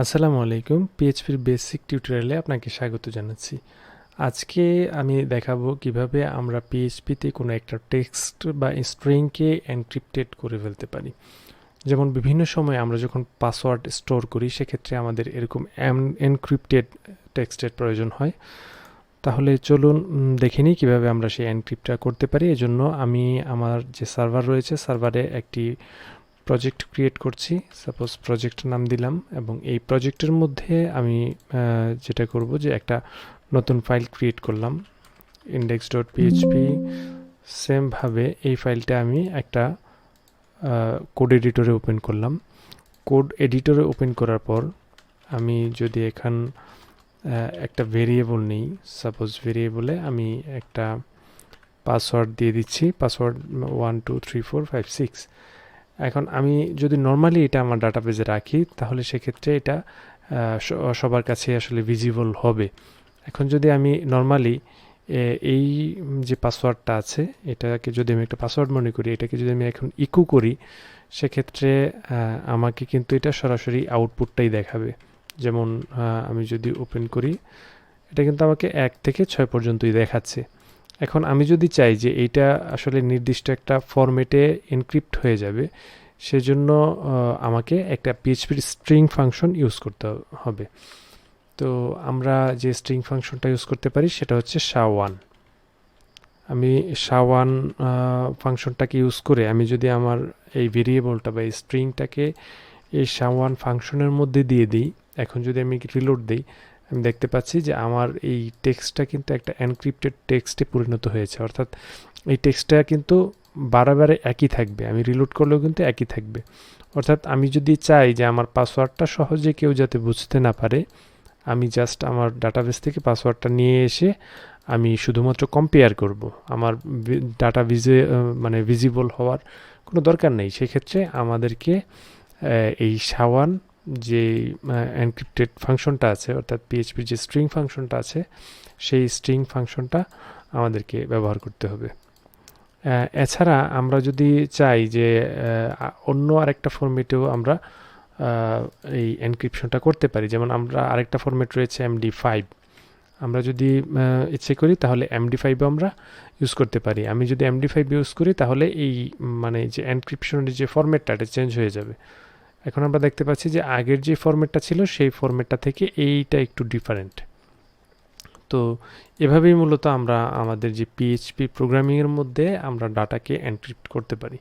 আসসালামু আলাইকুম। পিএইচপির বেসিক টিউটোরিয়ালে আপনাকে স্বাগত জানাচ্ছি। আজকে আমি দেখাবো কিভাবে আমরা পিএইচপিতে কোনো একটা টেক্সট বা স্ট্রিংকে এনক্রিপ্টেড করে ফেলতে পারি। যেমন বিভিন্ন সময় আমরা যখন পাসওয়ার্ড স্টোর করি সেক্ষেত্রে আমাদের এরকম এনক্রিপ্টেড টেক্সটের প্রয়োজন হয়। তাহলে চলুন দেখে নিই কীভাবে আমরা সেই এনক্রিপ্টটা করতে পারি। এজন্য আমি আমার যে সার্ভার রয়েছে সার্ভারে একটি প্রজেক্ট ক্রিয়েট করছি। সাপোজ প্রজেক্টের নাম দিলাম এবং এই প্রজেক্টের মধ্যে আমি যেটা করব যে একটা নতুন ফাইল ক্রিয়েট করলাম index.php। সেমভাবে এই ফাইলটা আমি একটা কোড এডিটরে ওপেন করলাম। কোড এডিটরে ওপেন করার পর আমি যদি এখান একটা ভেরিয়েবল নিই, সাপোজ ভেরিয়েবলে আমি একটা পাসওয়ার্ড দিয়ে দিচ্ছি, পাসওয়ার্ড 1 2 3 4 5 6। এখন আমি যদি নর্মালি এটা আমার ডাটাবেজে রাখি তাহলে সেক্ষেত্রে এটা সবার কাছে আসলে ভিজিবল হবে। এখন যদি আমি নর্মালি এই যে পাসওয়ার্ডটা আছে এটাকে যদি আমি একটা পাসওয়ার্ড মনে করি, এটাকে যদি আমি এখন ইকো করি সেক্ষেত্রে আমাকে কিন্তু এটা সরাসরি আউটপুটটাই দেখাবে। যেমন আমি যদি ওপেন করি এটা কিন্তু আমাকে 1 থেকে 6 পর্যন্তই দেখাচ্ছে। এখন আমি যদি চাই যে এইটা আসলে নির্দিষ্ট একটা ফরম্যাটে এনক্রিপ্ট হয়ে যাবে, সেজন্য আমাকে একটা পিএইচপির স্ট্রিং ফাংশন ইউজ করতে হবে। তো আমরা যে স্ট্রিং ফাংশনটা ইউজ করতে পারি সেটা হচ্ছে SHA-1। আমি SHA-1 ফাংশনটাকে ইউজ করে আমি যদি আমার এই ভেরিয়েবলটা বা এই স্ট্রিংটাকে এই SHA-1 ফাংশনের মধ্যে দিয়ে দিই, এখন যদি আমি রিলোড দিই আমি দেখতে পাচ্ছি যে আমার এই টেক্সটটা কিন্তু একটা এনক্রিপ্টেড টেক্সটে পরিণত হয়েছে। অর্থাৎ এই টেক্সটটা কিন্তু বারে একই থাকবে, আমি রিলোড করলেও কিন্তু একই থাকবে। অর্থাৎ আমি যদি চাই যে আমার পাসওয়ার্ডটা সহজে কেউ যাতে বুঝতে না পারে, আমি জাস্ট আমার ডাটাবেস থেকে পাসওয়ার্ডটা নিয়ে এসে আমি শুধুমাত্র কম্পেয়ার করব। আমার ডাটা ভিজিবল হওয়ার কোনো দরকার নেই। সেক্ষেত্রে আমাদেরকে এই SHA-1 যে এনক্রিপ্টেড ফাংশনটা আছে, অর্থাৎ পিএইচপির যে স্ট্রিং ফাংশনটা আছে সেই স্ট্রিং ফাংশনটা আমাদেরকে ব্যবহার করতে হবে। এছাড়া আমরা যদি চাই যে অন্য আরেকটা ফরম্যাটেও আমরা এই এনক্রিপশনটা করতে পারি, যেমন আমরা আরেকটা ফরম্যাট রয়েছে MD5। আমরা যদি ইচ্ছে করি তাহলে MD5ও আমরা ইউজ করতে পারি। আমি যদি MD5 ইউজ করি তাহলে এই যে এনক্রিপশনের যে ফরম্যাটটা এটা চেঞ্জ হয়ে যাবে। এখন আমরা দেখতে পাচ্ছি যে আগের যে ফরম্যাটটা ছিল সেই ফরম্যাটটা থেকে এইটা একটু ডিফারেন্ট। তো এভাবেই মূলত আমরা আমাদের যে পিএইচপি প্রোগ্রামিংয়ের মধ্যে আমরা ডাটাকে এনক্রিপ্ট করতে পারি।